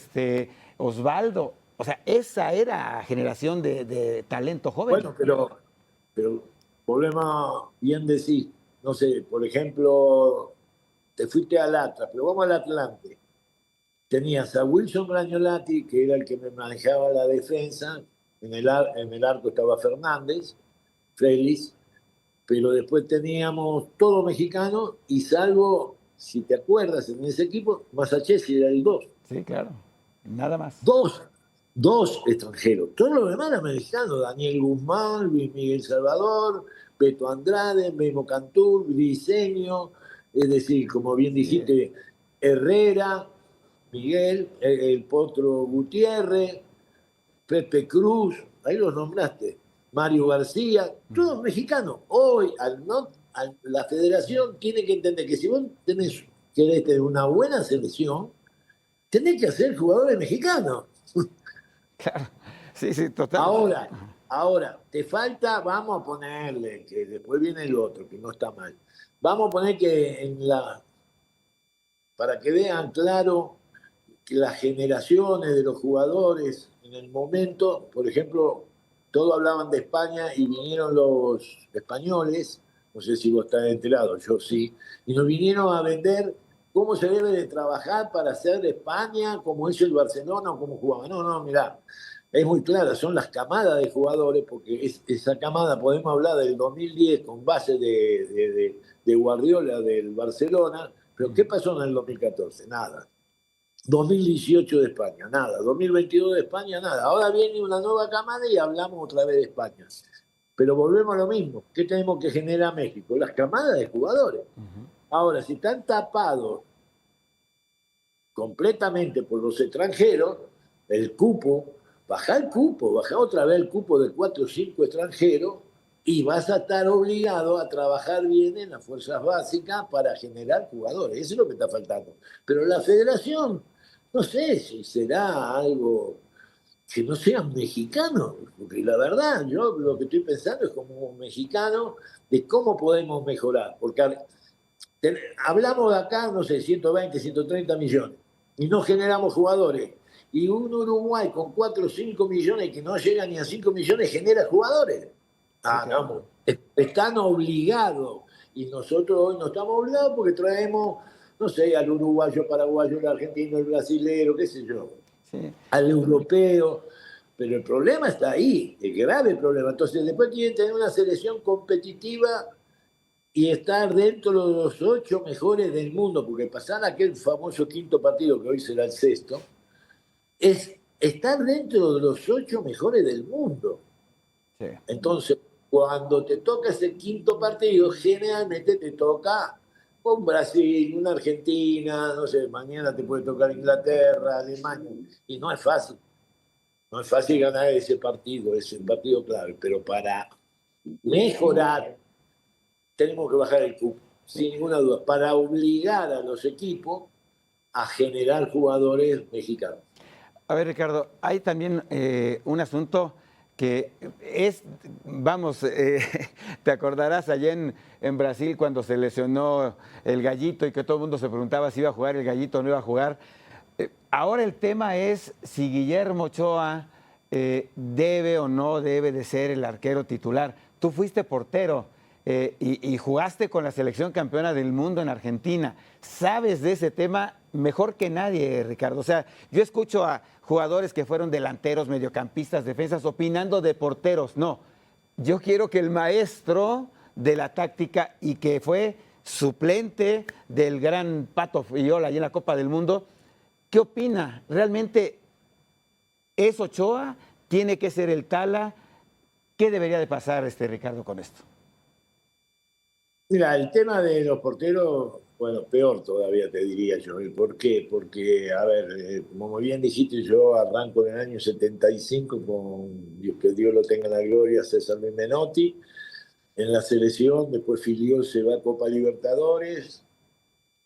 Osvaldo, o sea, esa era generación de talento joven. Bueno, pero problema bien decir, no sé, por ejemplo, te fuiste al Atlas, pero vamos al Atlante. Tenías a Wilson Brañolati, que era el que me manejaba la defensa, en el arco estaba Fernández, Félix, pero después teníamos todo mexicano y salvo, si te acuerdas, en ese equipo, Masachesi era el 2. Sí, claro, nada más. Dos extranjeros. Todos los demás eran mexicanos. Daniel Guzmán, Luis Miguel Salvador, Beto Andrade, Memo Cantú, Briseño, es decir, como bien Sí. dijiste, Herrera, Miguel, el Potro Gutiérrez, Pepe Cruz, ahí los nombraste, Mario García, todos mexicanos. Hoy, la federación tiene que entender que si vos querés tener una buena selección, tenés que hacer jugadores mexicanos. Claro, sí, sí, total. Ahora, te falta, vamos a ponerle, que después viene el otro, que no está mal. Vamos a poner que para que vean claro que las generaciones de los jugadores en el momento, por ejemplo, todos hablaban de España y vinieron los españoles, no sé si vos estás enterado, yo sí, y nos vinieron a vender cómo se debe de trabajar para hacer de España, como hizo el Barcelona o cómo jugaba. No, no, mirá, es muy clara, son las camadas de jugadores, porque esa camada, podemos hablar del 2010 con base de Guardiola del Barcelona, pero ¿qué pasó en el 2014? Nada. 2018 de España, nada. 2022 de España, nada. Ahora viene una nueva camada y hablamos otra vez de España. Pero volvemos a lo mismo. ¿Qué tenemos que generar México? Las camadas de jugadores. Ahora, si están tapados completamente por los extranjeros, el cupo, baja otra vez el cupo de 4 o 5 extranjeros y vas a estar obligado a trabajar bien en las fuerzas básicas para generar jugadores. Eso es lo que está faltando. Pero la federación, no sé si será algo que no sean mexicanos, porque la verdad, yo lo que estoy pensando es como un mexicano de cómo podemos mejorar, porque hablamos de acá, no sé, 120, 130 millones, y no generamos jugadores. Y un Uruguay con 4 o 5 millones que no llega ni a 5 millones genera jugadores. Ah, no, están obligados. Y nosotros hoy no estamos obligados porque traemos, no sé, al uruguayo, paraguayo, el argentino, el brasilero, qué sé yo, Sí. al europeo. Pero el problema está ahí, el grave problema. Entonces, después quieren tener una selección competitiva y estar dentro de los 8 mejores del mundo, porque pasar aquel famoso quinto partido, que hoy será el sexto, es estar dentro de los 8 mejores del mundo. Sí. Entonces, cuando te toca ese quinto partido, generalmente te toca un Brasil, una Argentina, no sé, mañana te puede tocar Inglaterra, Alemania, y no es fácil. No es fácil ganar ese partido, es un partido clave, pero para mejorar tenemos que bajar el cupo, sin ninguna duda, para obligar a los equipos a generar jugadores mexicanos. A ver, Ricardo, hay también un asunto que es, vamos, te acordarás allá en Brasil cuando se lesionó el Gallito y que todo el mundo se preguntaba si iba a jugar el Gallito o no iba a jugar. Ahora el tema es si Guillermo Ochoa debe o no debe de ser el arquero titular. Tú fuiste portero y jugaste con la selección campeona del mundo en Argentina. ¿Sabes de ese tema mejor que nadie, Ricardo? O sea, yo escucho a jugadores que fueron delanteros, mediocampistas, defensas, opinando de porteros. No, yo quiero que el maestro de la táctica y que fue suplente del gran Pato Fillol allí en la Copa del Mundo, ¿qué opina? ¿Realmente es Ochoa? ¿Tiene que ser el Tala? ¿Qué debería de pasar, Ricardo, con esto? Mira, el tema de los porteros, bueno, peor todavía te diría yo. ¿Y por qué? Porque, a ver, como bien dijiste, yo arranco en el año 75 con, que Dios lo tenga en la gloria, César Menotti, en la selección. Después Filiol se va a Copa Libertadores.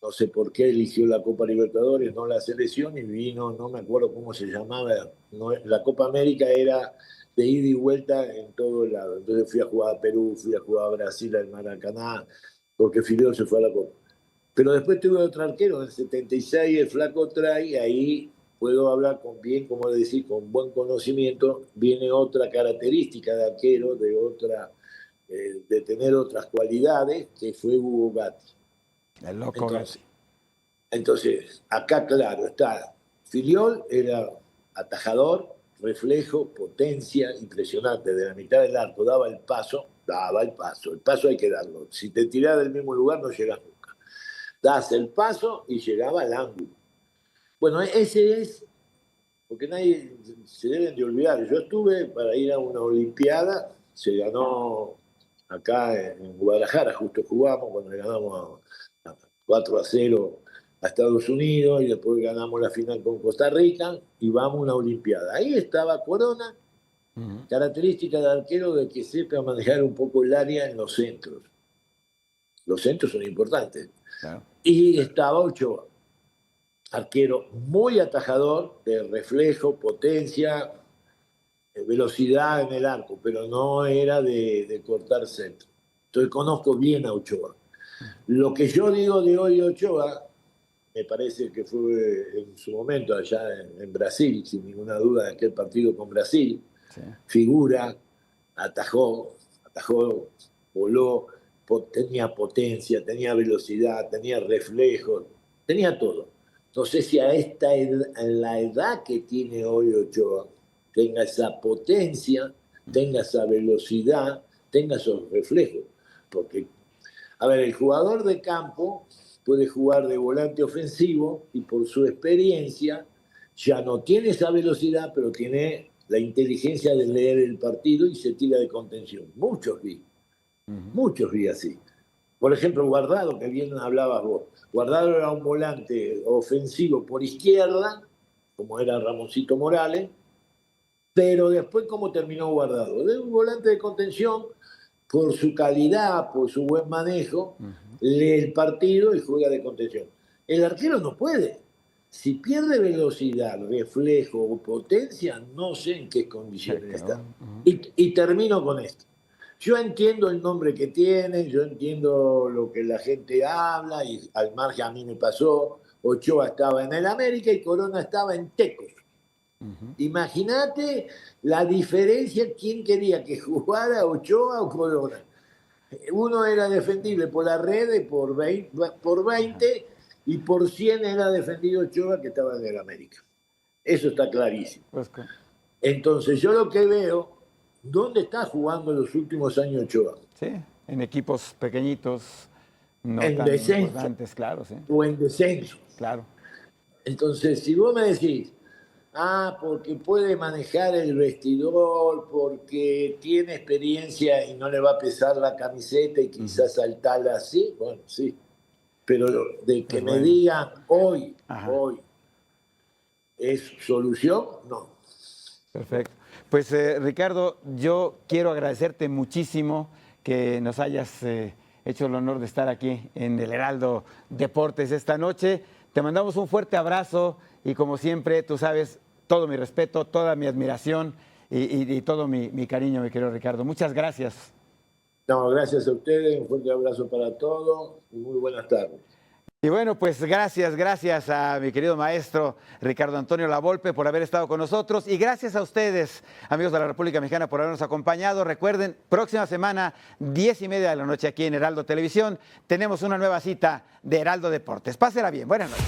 No sé por qué eligió la Copa Libertadores, no la selección, y vino, no me acuerdo cómo se llamaba, no, la Copa América era de ida y vuelta en todo el lado. Entonces fui a jugar a Perú, fui a jugar a Brasil, al Maracaná, porque Fidel se fue a la Copa. Pero después tuve otro arquero, en el 76, el Flaco Tray, ahí puedo hablar con bien, como decir, con buen conocimiento, viene otra característica de arquero, de tener otras cualidades, que fue Hugo Gatti. El loco Gatti. Entonces, acá claro, está, Filiol era atajador, reflejo, potencia, impresionante, de la mitad del arco, daba el paso hay que darlo. Si te tirás del mismo lugar no llegas nunca. Das el paso y llegaba al ángulo. Bueno, ese es, porque nadie se deben de olvidar. Yo estuve para ir a una Olimpiada, se ganó acá en Guadalajara, justo jugamos cuando le ganamos a 4-0 a Estados Unidos y después ganamos la final con Costa Rica y vamos a una Olimpiada. Ahí estaba Corona, característica de arquero de que sepa manejar un poco el área en los centros. Los centros son importantes. Claro. Y estaba Ochoa, arquero muy atajador, de reflejo, potencia, velocidad en el arco, pero no era de cortar centro. Entonces conozco bien a Ochoa. Lo que yo digo de hoy Ochoa, me parece que fue en su momento allá en Brasil, sin ninguna duda, de aquel partido con Brasil, sí. Figura, atajó, voló, tenía potencia, tenía velocidad, tenía reflejos, tenía todo. No sé si a la edad que tiene hoy Ochoa, tenga esa potencia, tenga esa velocidad, tenga esos reflejos. Porque, a ver, el jugador de campo puede jugar de volante ofensivo y por su experiencia ya no tiene esa velocidad, pero tiene la inteligencia de leer el partido y se tira de contención. Muchos vi así. Por ejemplo, Guardado, que bien hablabas vos. Guardado era un volante ofensivo por izquierda, como era Ramoncito Morales, pero después, ¿cómo terminó Guardado? De un volante de contención, por su calidad, por su buen manejo, lee el partido y juega de contención. El arquero no puede. Si pierde velocidad, reflejo o potencia, no sé en qué condiciones está. Y termino con esto. Yo entiendo el nombre que tiene, yo entiendo lo que la gente habla, y al margen a mí me pasó, Ochoa estaba en el América y Corona estaba en Tecos. Imagínate la diferencia, quién quería que jugara Ochoa o Corona. Uno era defendible por las redes por 20 y por 100 era defendido Ochoa, que estaba en el América. Eso está clarísimo. Entonces yo lo que veo, ¿dónde está jugando los últimos años Ochoa? Sí, en equipos pequeñitos, no en tan descenso, importantes, claro, sí. O en descenso. Claro. Entonces, si vos me decís, porque puede manejar el vestidor, porque tiene experiencia y no le va a pesar la camiseta y quizás saltarla así, bueno, sí. Pero de que me digan hoy, ¿es solución? No. Perfecto. Pues Ricardo, yo quiero agradecerte muchísimo que nos hayas hecho el honor de estar aquí en el Heraldo Deportes esta noche. Te mandamos un fuerte abrazo y como siempre, tú sabes, todo mi respeto, toda mi admiración y todo mi cariño, mi querido Ricardo. Muchas gracias. No, gracias a ustedes, un fuerte abrazo para todos y muy buenas tardes. Y bueno, pues gracias a mi querido maestro Ricardo Antonio Lavolpe por haber estado con nosotros y gracias a ustedes, amigos de la República Mexicana, por habernos acompañado. Recuerden, próxima semana, 10:30 de la noche aquí en Heraldo Televisión, tenemos una nueva cita de Heraldo Deportes. Pásela bien, buenas noches.